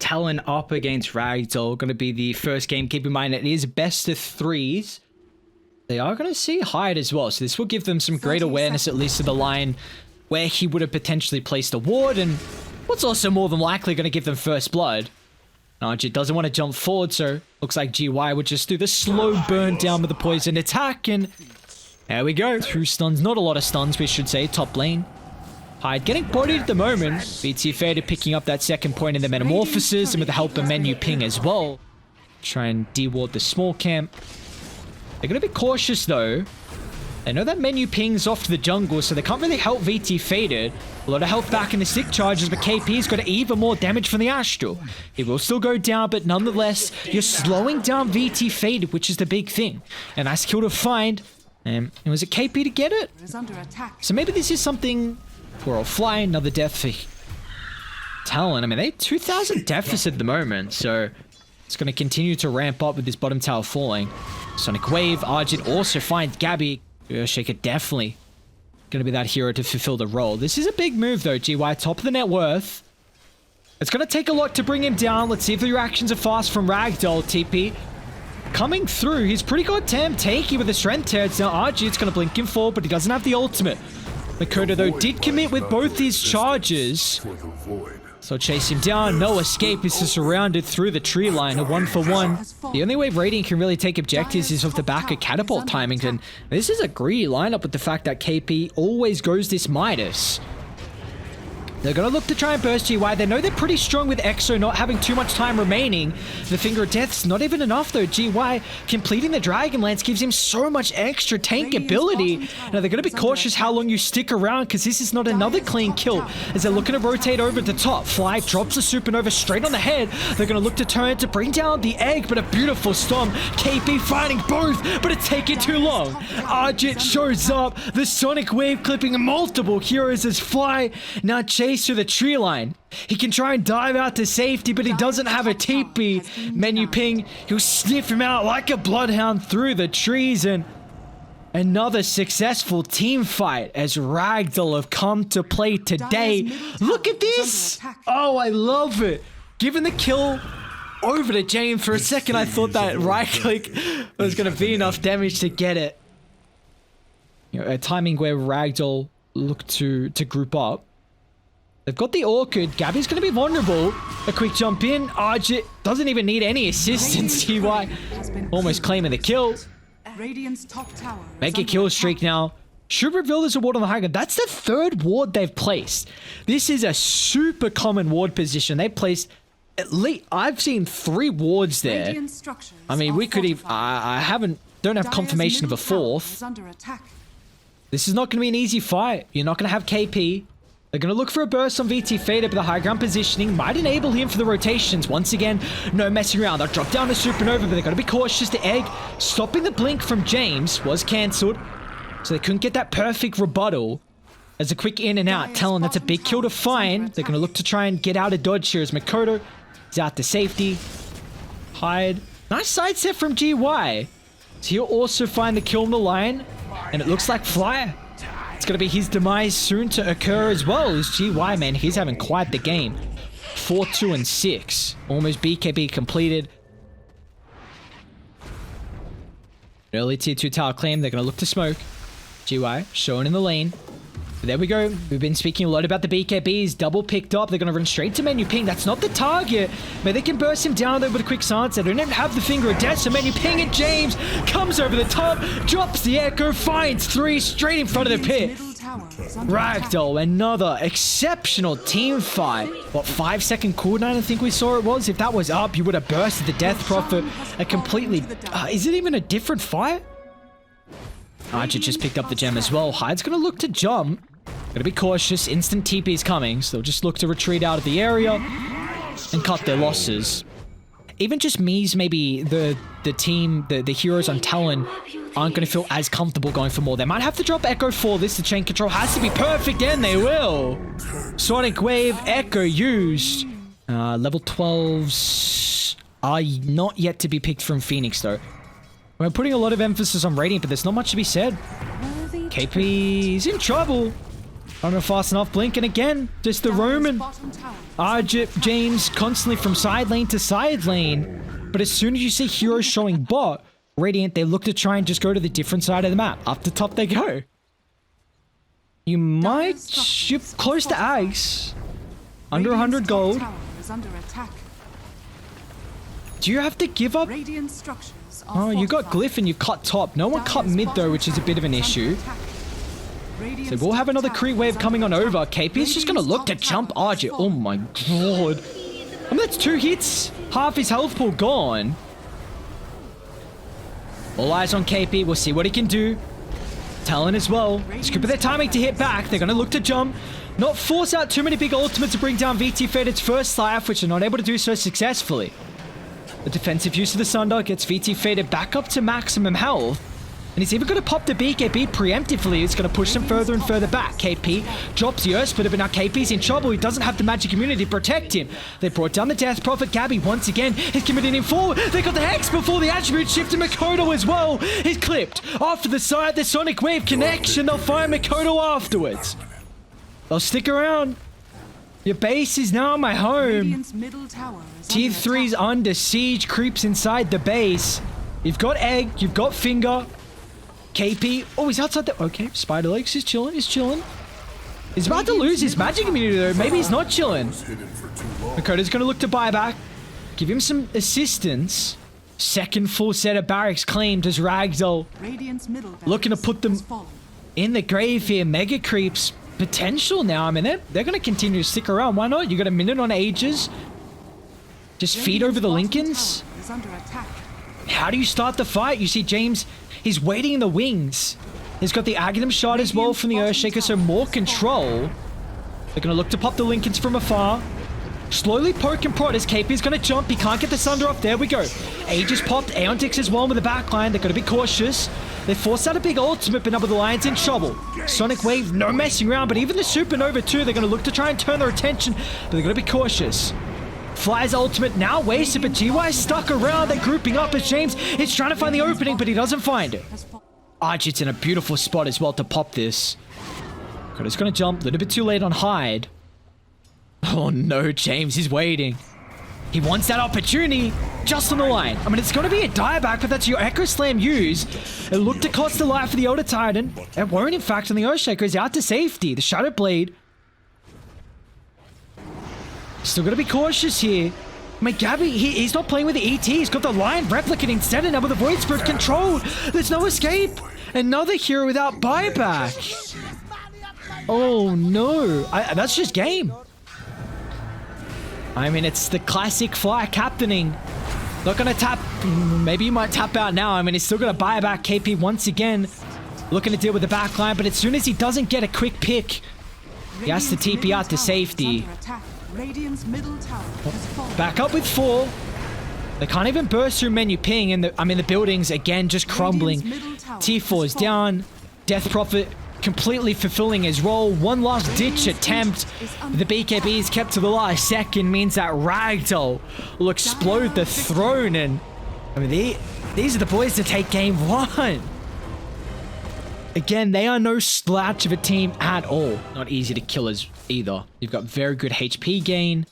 Talon up against RAGDOLL. Going to be the first game. Keep in mind, it is best of threes. They are going to see Hyde as well. So this will give them some great awareness, at least of the line where he would have potentially placed a ward. And what's also more than likely going to give them first blood. Najit doesn't want to jump forward, so looks like GY would just do the slow burn down with the poison attack. And there we go. 2 stuns. Not a lot of stuns, we should say. Top lane. Hyde getting bodied at the moment. BT Fader picking up that second point in the Metamorphosis, and with the help of Menu Ping as well. Try and de-ward the small camp. They're going to be cautious though. They know that Menu Ping's off to the jungle, so they can't really help VT Faded. A lot of health back in the stick charges, but KP's got even more damage from the Astral. He will still go down, but nonetheless, you're slowing down VT Faded, which is the big thing. And nice kill to find. And was it KP to get it? So maybe this is something... We're all flying, another death for Talon. I mean, they 2,000 deficit at the moment, so it's going to continue to ramp up with this bottom tower falling. Sonic Wave, Arjit also finds Gabby. Shaker definitely going to be that hero to fulfill the role. This is a big move though, GY, top of the net worth. It's going to take a lot to bring him down. Let's see if the reactions are fast from RAGDOLL. TP coming through. He's pretty goddamn takey with the strength tear. Now Arjit's going to blink him forward, but he doesn't have the ultimate. Makoto though did commit with both these charges. So chase him down, no escape. He's just surrounded through the tree line, a 1-for-1. The only way Radiant can really take objectives is off the back of catapult timing, and this is a greedy lineup with the fact that KP always goes this Midas. They're going to look to try and burst GY. They know they're pretty strong with EXO not having too much time remaining. The Finger of Death's not even enough though. GY completing the Dragonlance gives him so much extra tank ability. Now they're going to be cautious how long you stick around, because this is not another clean kill as they're looking to rotate over the top. Fly drops the Supernova straight on the head. They're going to look to turn to bring down the egg, but a beautiful stomp. KP fighting both, but it's taking too long. Arjit shows up. The Sonic Wave clipping multiple heroes as Fly now chase through the tree line. He can try and dive out to safety, but he doesn't have a TP. Menu Ping, he'll sniff him out like a bloodhound through the trees, and another successful team fight as RAGDOLL have come to play today. Look at this! Oh, I love it. Given the kill over to James, for a second I thought that right click was going to be enough damage to get it. You know, a timing where RAGDOLL look to group up. They've got the Orchid. Gabby's going to be vulnerable. A quick jump in. Arjit doesn't even need any assistance. TY almost claiming the kill. Make a kill streak now. Should reveal there's a ward on the high ground. That's the 3rd ward they've placed. This is a super common ward position. They placed at least... I've seen 3 wards there. I mean, we could even... don't have confirmation of a 4th. This is not going to be an easy fight. You're not going to have KP. They're going to look for a burst on VT Fader, but the high ground positioning might enable him for the rotations. Once again, no messing around. They'll drop down to Supernova, but they're going to be cautious. The egg stopping the blink from James was cancelled, so they couldn't get that perfect rebuttal. As a quick in and out, Talon, that's a big kill to find. They're going to look to try and get out of dodge here as Makoto is out to safety. Hyde. Nice side set from GY. So he'll also find the kill on the line, and it looks like Flyer. It's going to be his demise soon to occur as well as GY, man. He's having quite the game. 4-2-6. Almost BKB completed. Early tier 2 tower claim. They're going to look to smoke. GY showing in the lane. But there we go. We've been speaking a lot about the BKBs. Double picked up. They're going to run straight to Menu Ping. That's not the target. But they can burst him down there with a quick silence. They don't even have the Finger of Death. So Menu Ping and James comes over the top. Drops the echo. Finds 3 straight in front of the pit. RAGDOLL, another exceptional team fight. What, 5-second cooldown I think we saw it was? If that was up, you would have bursted the Death Prophet. A completely... is it even a different fight? Archer just picked up the gem as well. Hyde's going to look to jump. Gotta be cautious. Instant TP is coming, so they'll just look to retreat out of the area and cut their losses. Even just means maybe the team, the heroes on Talon aren't going to feel as comfortable going for more. They might have to drop Echo for this. The chain control has to be perfect, and they will. Sonic Wave, Echo used. Level 12s are not yet to be picked from Phoenix, though. We're putting a lot of emphasis on Radiant, but there's not much to be said. KP's in trouble. I don't know fast enough. Blinking again. Just the Roman. James constantly from side lane to side lane. But as soon as you see heroes showing bot, Radiant, they look to try and just go to the different side of the map. Up the top they go. You might ship close to Ags. Under 100 gold. Do you have to give up? Oh, you got Glyph and you cut top. No one cut mid though, which is a bit of an issue. So we'll have another creep wave coming on over. KP is just going to look to jump RJ. Oh my god. And that's 2 hits. Half his health pool gone. All eyes on KP. We'll see what he can do. Talon as well. Scoop of their timing to hit back. They're going to look to jump. Not force out too many big ultimates to bring down VT Faded's first life, which they're not able to do so successfully. The defensive use of the Sunder gets VT Faded back up to maximum health. And he's even going to pop the BKB preemptively. It's going to push them further and further back. KP drops the Earth Splitter, but now KP's in trouble. He doesn't have the magic immunity to protect him. They brought down the Death Prophet. Gabby once again is committing him forward. They got the Hex before the attribute shift to Makoto as well. He's clipped. After the side, the Sonic Wave connection. They'll find Makoto afterwards. They'll stick around. Your base is now my home. Tier 3's under siege. Creeps inside the base. You've got Egg. You've got Finger. KP. Oh, he's outside the... Okay, Spider Legs is chilling. He's chilling. He's about to lose his magic immunity, though. Maybe he's not chilling. Makoto's going to look to buy back. Give him some assistance. Second full set of barracks claimed as RAGDOLL. Looking to put them in the grave here. Mega Creeps. Potential now. I mean, they're going to continue to stick around. Why not? You got a minute on Aegis. Just feed over the Lincolns. How do you start the fight? You see James... He's waiting in the wings. He's got the Aghanim shot as well from the Earthshaker, so more control. They're going to look to pop the Lincolns from afar. Slowly poke and prod as KP is going to jump. He can't get the Sunder off. There we go. Aegis popped. Aeontics as well with the backline. They're going to be cautious. They forced out a big ultimate, but now the Lion's in trouble. Sonic Wave, no messing around, but even the Supernova too, they're going to look to try and turn their attention, but they're going to be cautious. Fly's ultimate now wasted, but GY's stuck around. They're grouping up as James is trying to find the opening, but he doesn't find it. Archie's in a beautiful spot as well to pop this. He's going to jump a little bit too late on Hyde. Oh no, James is waiting. He wants that opportunity just on the line. I mean, it's going to be a dieback, but that's your Echo Slam use. It looked to cost the life of the Elder Titan. It won't, in fact, and the Earthshaker is out to safety. The Shadow Blade. Still gotta be cautious here. I mean, Gabby, he's not playing with the ET. He's got the Lion Replicant instead, and now with the Void Spirit controlled. There's no escape. Another hero without buyback. Oh, no. That's just game. I mean, it's the classic Fly captaining. Not gonna tap. Maybe he might tap out now. I mean, he's still gonna buy back. KP once again. Looking to deal with the backline, but as soon as he doesn't get a quick pick, he has to TP out to safety. Back up with 4. They can't even burst through menu ping, and the buildings again just crumbling. T4 is down. Death Prophet completely fulfilling his role. One last ditch attempt. The BKB is kept to the last second, means that RAGDOLL will explode the throne, and I mean these are the boys to take game 1. Again, they are no slouch of a team at all. Not easy to kill as either. You've got very good HP gain.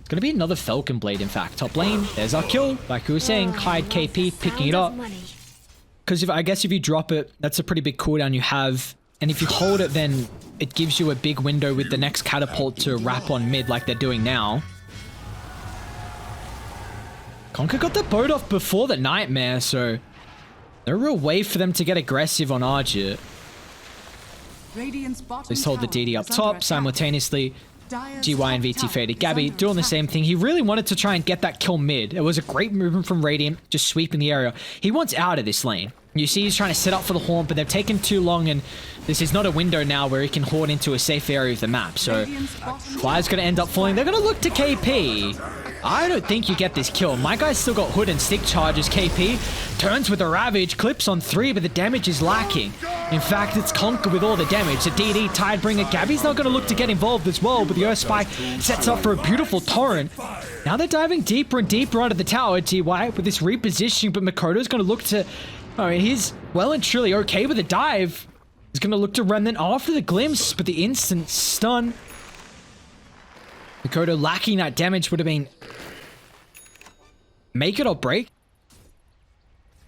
It's going to be another Falcon Blade, in fact. Top lane, there's our kill. Like we were saying, Hyde KP picking it up. Because I guess if you drop it, that's a pretty big cooldown you have. And if you hold it, then it gives you a big window with the next catapult to wrap on mid like they're doing now. Conker got the boat off before the Nightmare, so... no real way for them to get aggressive on Argit. Let's hold the DD up top. Simultaneously, GY and VT Faded. Gabby doing the same thing. He really wanted to try and get that kill mid. It was a great movement from Radiant, just sweeping the area. He wants out of this lane. You see he's trying to set up for the Horn, but they've taken too long, and this is not a window now where he can hoard into a safe area of the map. So, Fly's going to end up falling. They're going to look to KP. I don't think you get this kill. My guy's still got Hood and Stick charges. KP turns with a Ravage, clips on 3, but the damage is lacking. In fact, it's Conker with all the damage. The DD Tidebringer. Gabby's not going to look to get involved as well, but the Earth Spike sets up for a beautiful torrent. Now they're diving deeper and deeper onto the tower, GY, with this repositioning, but Makoto's going to look to... I mean, he's well and truly okay with the dive. He's going to look to Remnant after the glimpse, but the instant stun. Makoto lacking that damage would have been make it or break.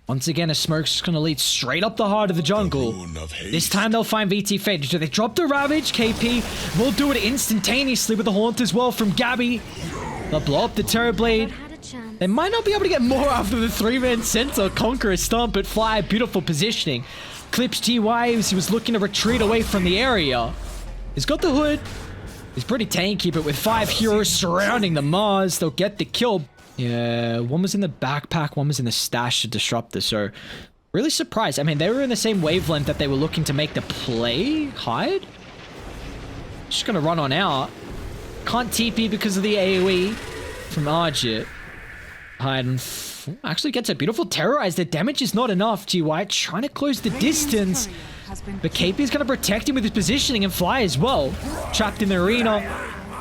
Once again, a smoke's just going to lead straight up the heart of the jungle. This time they'll find VT Fade. Do they drop the Ravage? KP will do it instantaneously with the Haunt as well from Gabby. They'll blow up the Terrorblade. They might not be able to get more after the 3-man Centaur Conqueror Stomp, but Fly, beautiful positioning. Clips GY as he was looking to retreat away from the area. He's got the hood. He's pretty tanky, but with 5 heroes surrounding the Mars, they'll get the kill. Yeah, one was in the backpack, one was in the stash to disrupt this, so really surprised. I mean, they were in the same wavelength that they were looking to make the play hide. Just gonna run on out. Can't TP because of the AoE from Arjit. Hide and actually gets a beautiful terrorize. The damage is not enough. GY trying to close the distance. But KP is going to protect him with his positioning and Fly as well. Trapped in the arena.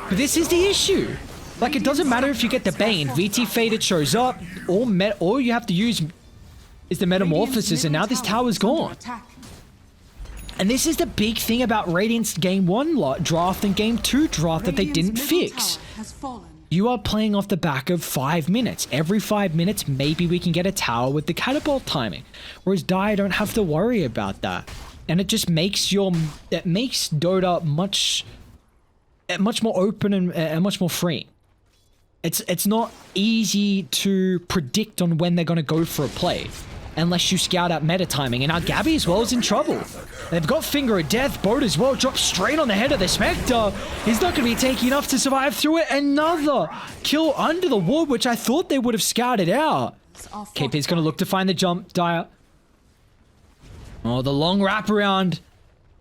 But this is the issue. Like, it doesn't matter if you get the Bane. VT Faded shows up. All you have to use is the Metamorphosis, and now this tower's gone. And this is the big thing about Radiant's Game 1 draft and Game 2 draft that they didn't fix. You are playing off the back of 5 minutes. Every 5 minutes, maybe we can get a tower with the catapult timing. Whereas Dire don't have to worry about that. And it just makes Dota much more open and much more free. It's not easy to predict on when they're going to go for a play unless you scout out meta timing. And now Gabby as well is in trouble. They've got Finger of Death. Boat as well drops straight on the head of the Spectre. He's not going to be taking enough to survive through it. Another kill under the ward, which I thought they would have scouted out. KP's going to look to find the jump. Dire. Oh, the long wraparound.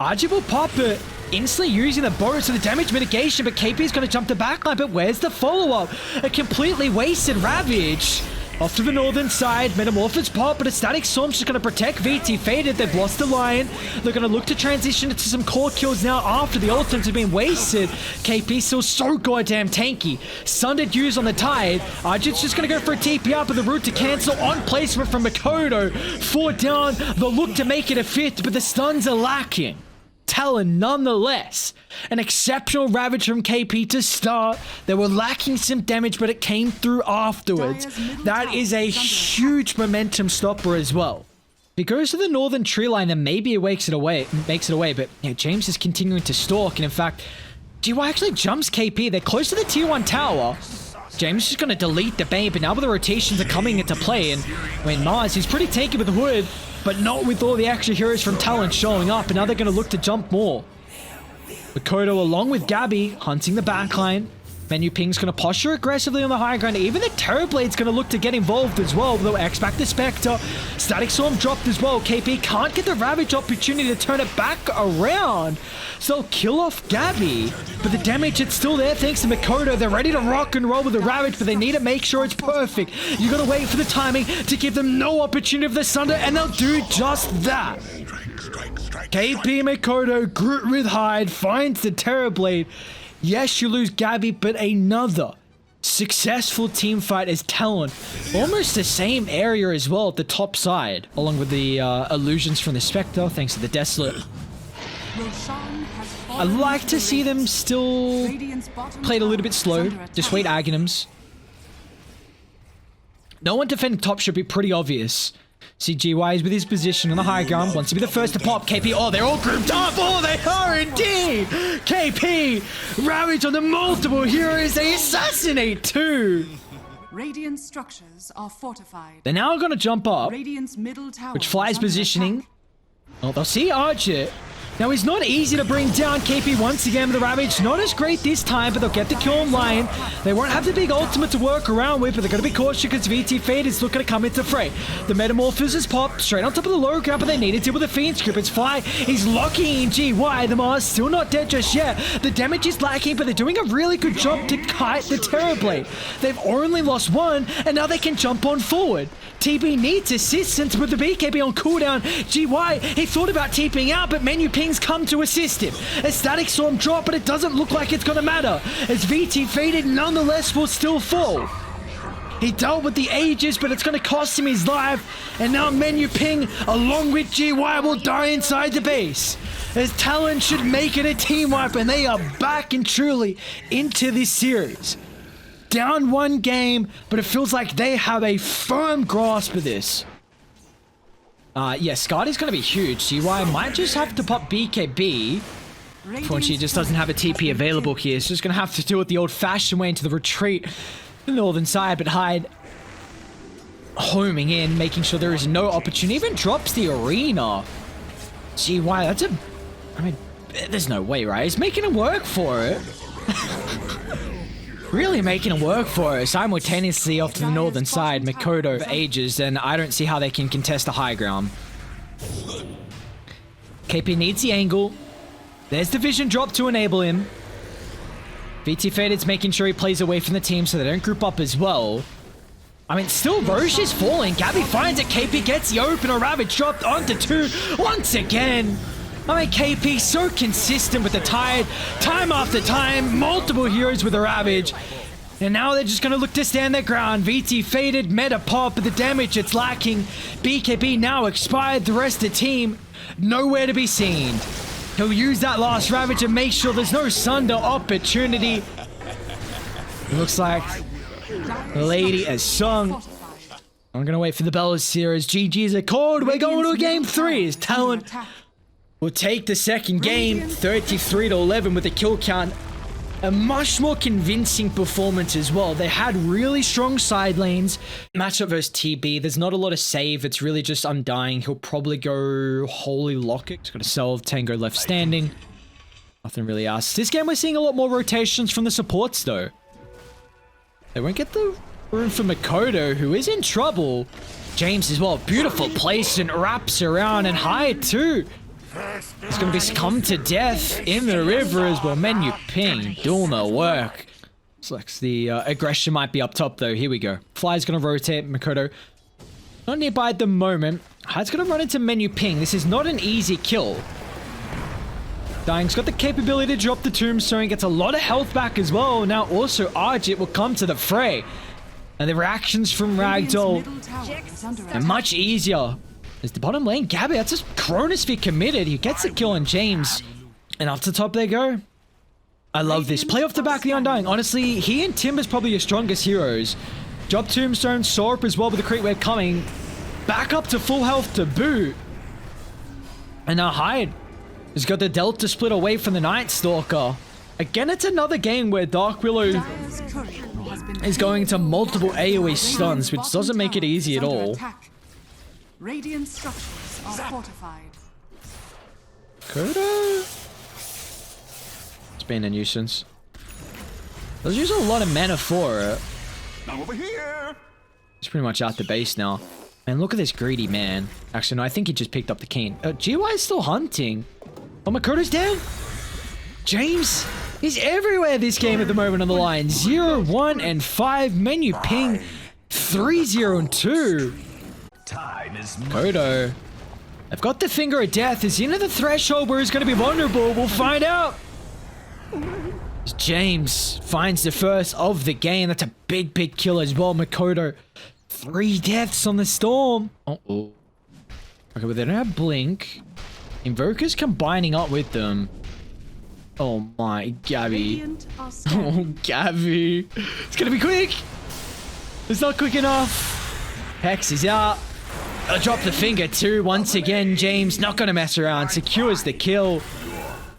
Arjit will pop it. Instantly using the bonus to the damage mitigation, but KP's going to jump the backline, but where's the follow-up? A completely wasted Ravage. Off to the northern side, Metamorphosis pop, but a Static Storm's just going to protect VT Faded. They've lost the Lion. They're going to look to transition into some core kills now after the ultimates have been wasted. KP still so goddamn tanky. Sundered use on the Tide. Arjit's just going to go for a TP up with the route to cancel on placement from Makoto. 4 down. They'll look to make it a 5th, but the stuns are lacking. Talon nonetheless. An exceptional Ravage from KP to start. They were lacking some damage, but it came through afterwards. That is a huge momentum stopper as well. If he goes to the northern tree line, then maybe it makes it away, but you know, James is continuing to stalk, and in fact, GY actually jumps KP. They're close to the tier 1 tower. James is just going to delete the Bane, but now the rotations are coming into play, and I mean, Mars, he's pretty tanky with the Hood, but not with all the extra heroes from Talon showing up, and now they're going to look to jump more. Makoto along with Gabby hunting the backline. Menu Ping's going to posture aggressively on the high ground. Even the Terrorblade's going to look to get involved as well. They'll X back the Spectre. Static Storm dropped as well. KP can't get the Ravage opportunity to turn it back around. So they'll kill off Gabby. But the damage, it's still there thanks to Makoto. They're ready to rock and roll with the Ravage, but they need to make sure it's perfect. You got to wait for the timing to give them no opportunity for the Sunder, and they'll do just that. KP Makoto, Groot with Hyde, finds the Terrorblade. Yes, you lose Gabby, but another successful team fight as Talon. Almost the same area as well at the top side, along with the illusions from the Spectre, thanks to the Desolate. I like to see them still played a little bit slow. Dissuade Aghanims. No one defending top should be pretty obvious. See, GY is with his position on the high ground, wants to be the first to pop. KP, oh, they're all grouped up. Oh, they are indeed. KP, Ravage on the multiple heroes. They assassinate too. Radiant structures are fortified. They're now going to jump up, Radiant's middle tower which Fly's positioning. Oh, they'll see Arjit. Now, it's not easy to bring down KP once again with the Ravage. Not as great this time, but they'll get the kill on Lion. They won't have the big ultimate to work around with, but they're going to be cautious because VT Fade is looking to come into fray. The Metamorphosis pop straight on top of the low ground, but they needed to with the Fiend's Grip. It's Fly. He's locking in GY. The Mars still not dead just yet. The damage is lacking, but they're doing a really good job to kite the Terrorblade. They've only lost one, and now they can jump on forward. TB needs assistance with the BKB on cooldown. GY, he thought about TPing out, but Menu Ping's come to assist him. A Static Storm drop, but it doesn't look like it's gonna matter, as VT Faded nonetheless will still fall. He dealt with the Aegis, but it's gonna cost him his life, and now Menu Ping, along with GY, will die inside the base. as Talon should make it a team wipe, and they are back and truly into this series. Down one game, but it feels like they have a firm grasp of this. Yeah, Scardy's going to be huge. GY might just have to pop BKB. Unfortunately, he just doesn't have a TP available here. So just going to have to do it the old-fashioned way into the retreat. The northern side, but Hyde homing in, making sure there is no opportunity. Even drops the arena. GY, that's a... I mean, there's no way, right? He's making him work for it. Really making him work for it. Simultaneously off to the northern side, Mikoto for ages, and I don't see how they can contest the high ground. KP needs the angle. There's the vision drop to enable him. VT Faded's making sure he plays away from the team so they don't group up as well. I mean, still Roche is falling. Gabby finds it. KP gets the opener. Ravage dropped onto 2 once again. I mean, KP so consistent with the Tide. Time after time. Multiple heroes with a Ravage. And now they're just going to look to stand their ground. VT Faded, meta pop, but the damage it's lacking. BKB now expired. The rest of the team nowhere to be seen. He'll use that last Ravage and make sure there's no Sunder opportunity. It looks like the lady has sung. I'm going to wait for the Bellas series. GG's are called. We're going to game 3. As Talon will take the second game, 33-11 with a kill count. A much more convincing performance as well. They had really strong side lanes. Matchup versus TB. There's not a lot of save. It's really just Undying. He'll probably go Holy Locket. He's got to sell Tango left standing. Nothing really else. This game we're seeing a lot more rotations from the supports though. They won't get the room for Mikoto, who is in trouble. James as well. Beautiful placement. Wraps around and Hyde too. It's going to be come to death in the river as well. Menu ping, doing the work. Looks like the aggression might be up top though. Here we go. Fly's going to rotate. Mikoto not nearby at the moment. Hyde's going to run into menu ping. This is not an easy kill. Dying's got the capability to drop the tombstone. He gets a lot of health back as well. Now also Arjit will come to the fray. And the reactions from RAGDOLL are much easier. Is the bottom lane Gabby? That's just Chronosphere committed. He gets the kill on James. And up to top they go. I love this. Play off the back of the Undying. Honestly, he and Timber's probably your strongest heroes. Drop Tombstone, Sorp as well with the creep wave coming. Back up to full health to boot. And now Hyde has got the Delta split away from the Night Stalker. Again, it's another game where Dark Willow is going to multiple AoE stuns, which doesn't make it easy at all. Radiant structures are fortified. Kodo? It's been a nuisance. There's usually a lot of mana for it. Now over here. It's pretty much out the base now. Man, look at this greedy man. Actually, no, I think he just picked up the Keen. GY is still hunting. Oh, Makoto's dead? James? He's everywhere this game at the moment on the line. 0, 1, and 5. Menu ping. 3, 0, and 2. Kodo. I've got the finger of death. Is he into the threshold where he's going to be vulnerable? We'll find out. James finds the first of the game. That's a big, big kill as well. Mikoto. 3 deaths on the storm. Uh-oh. Okay, but they don't have Blink. Invoker's combining up with them. Oh my, Gabby. Oh, Gabby. It's going to be quick. It's not quick enough. Hex is out. I'll drop the finger too. Once again, James not going to mess around. Secures the kill.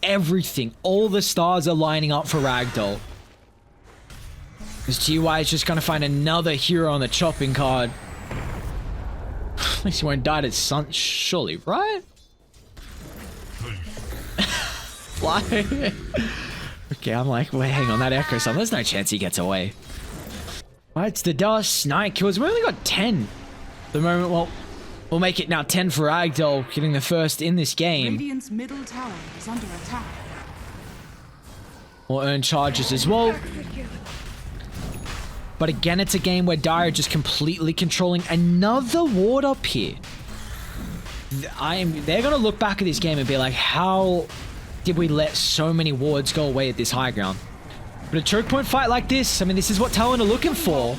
Everything. All the stars are lining up for RAGDOLL. This GY is just going to find another hero on the chopping card. At least he won't die to sun, surely, right? Fly. Okay, I'm like, wait, hang on, that Echo Sun. There's no chance he gets away. Bites the dust. 9 kills. We only got 10 at the moment. Well, we'll make it now 10 for RAGDOLL, getting the first in this game. Radiant's middle tower is under attack. We'll earn charges as well. But again, it's a game where Dire just completely controlling another ward up here. They're going to look back at this game and be like, how did we let so many wards go away at this high ground? But a choke point fight like this, I mean, this is what Talon are looking for.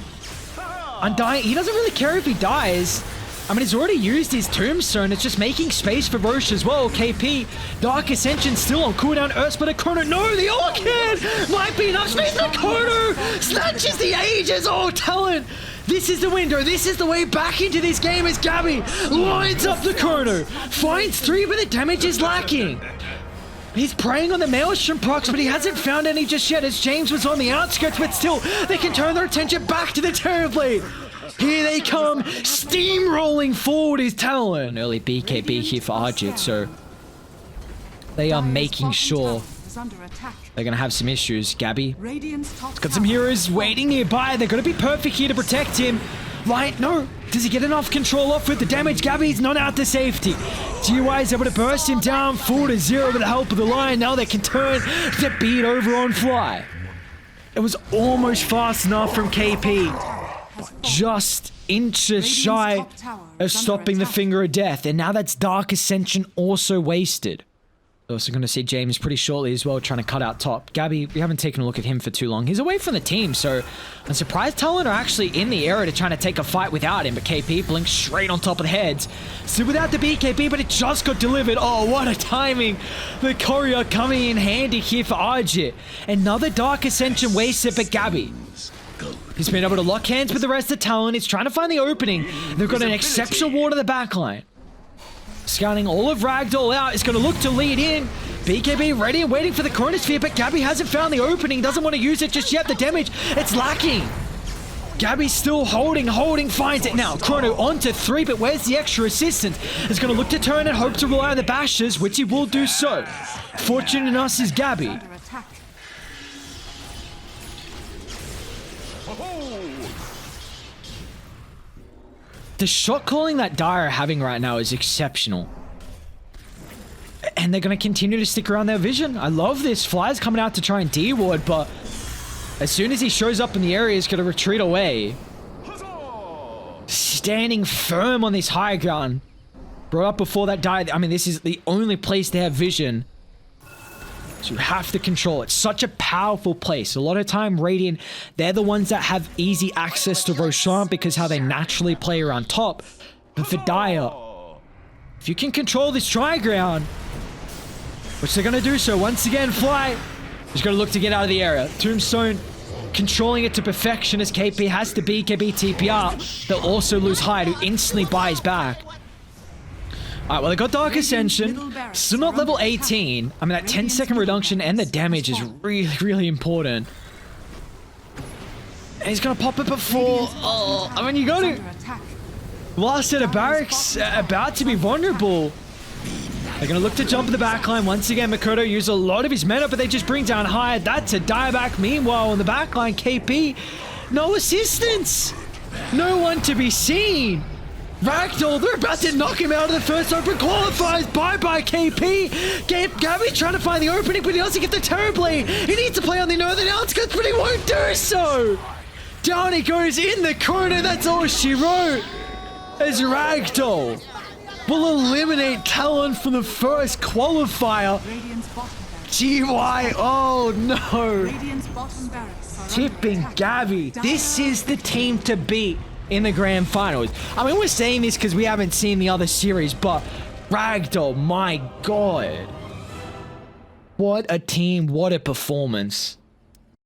Undying, he doesn't really care if he dies. I mean, he's already used his Tombstone. It's just making space for Roche as well. KP, Dark Ascension still on cooldown. Earthsplitter, Chrono. No, the Orchid might be enough space for Chrono. Snatches the Aegis. Oh, Talon. This is the window. This is the way back into this game as Gabby lines up the Chrono. Finds 3, but the damage is lacking. He's preying on the Maelstrom procs, but he hasn't found any just yet as James was on the outskirts, but still, they can turn their attention back to the Terrorblade. Here they come, steamrolling forward is Talon. Early BKB here for Arjit, so they are making sure they're going to have some issues. Gabby, got some heroes waiting nearby. They're going to be perfect here to protect him. Right, no. Does he get enough control off with the damage? Gabby's not out to safety. GY is able to burst him down, 4-0 with the help of the Lion. Now they can turn to beat over on Fly. It was almost fast enough from KP. Just inches shy of stopping the Finger of Death. And now that's Dark Ascension also wasted. Also going to see James pretty shortly as well, trying to cut out top. Gabby, we haven't taken a look at him for too long. He's away from the team, so I'm surprised Talon are actually in the area to try to take a fight without him. But KP blinks straight on top of the heads. Still without the BKB, but it just got delivered. Oh, what a timing. The courier coming in handy here for Arjit. Another Dark Ascension wasted for Gabby. He's been able to lock hands with the rest of Talon. He's trying to find the opening. They've got an exceptional ward to the backline. Scouting all of Ragdoll out. Is going to look to lead in. BKB ready and waiting for the Chronosphere, but Gabby hasn't found the opening. Doesn't want to use it just yet. The damage, it's lacking. Gabby's still holding, finds it now. Chrono onto 3, but where's the extra assistance? He's going to look to turn and hope to rely on the bashes, which he will do so. Fortunate in us is Gabby. The shot calling that Dire are having right now is exceptional. And they're going to continue to stick around their vision. I love this. Fly's coming out to try and D-ward, but as soon as he shows up in the area, he's going to retreat away. Standing firm on this high ground. Brought up before that Dire. I mean, this is the only place they have vision. So you have to control it. Such a powerful place. A lot of time, Radiant, they're the ones that have easy access to Roshan because how they naturally play around top. But for Dire, if you can control this tri-ground, which they're going to do so. Once again, Fly is going to look to get out of the area. Tombstone controlling it to perfection as KP has to BKB TPR. They'll also lose Hyde, who instantly buys back. Alright, well, they got Dark Ascension. Still not level 18. I mean, that 10-second reduction and the damage is really, really important. And he's going to pop it before... Oh, I mean, you got to... Last set of barracks about to be vulnerable. They're going to look to jump in the backline. Once again, Makoto used a lot of his mana, but they just bring down Hyde. That's a dieback. Meanwhile, in the backline, KP, no assistance. No one to be seen. Ragdoll, they're about to knock him out of the first open qualifiers. Bye-bye, KP. Gabby trying to find the opening, but he doesn't get the Terrorblade. He needs to play on the northern outskirts, but he won't do so. Down he goes in the corner. That's all she wrote. As Ragdoll will eliminate Talon from the first qualifier. GY, oh no. Tipping Gabby. This is the team to beat in the grand finals. I mean, we're saying this because we haven't seen the other series, but Ragdoll, my god. What a team, what a performance.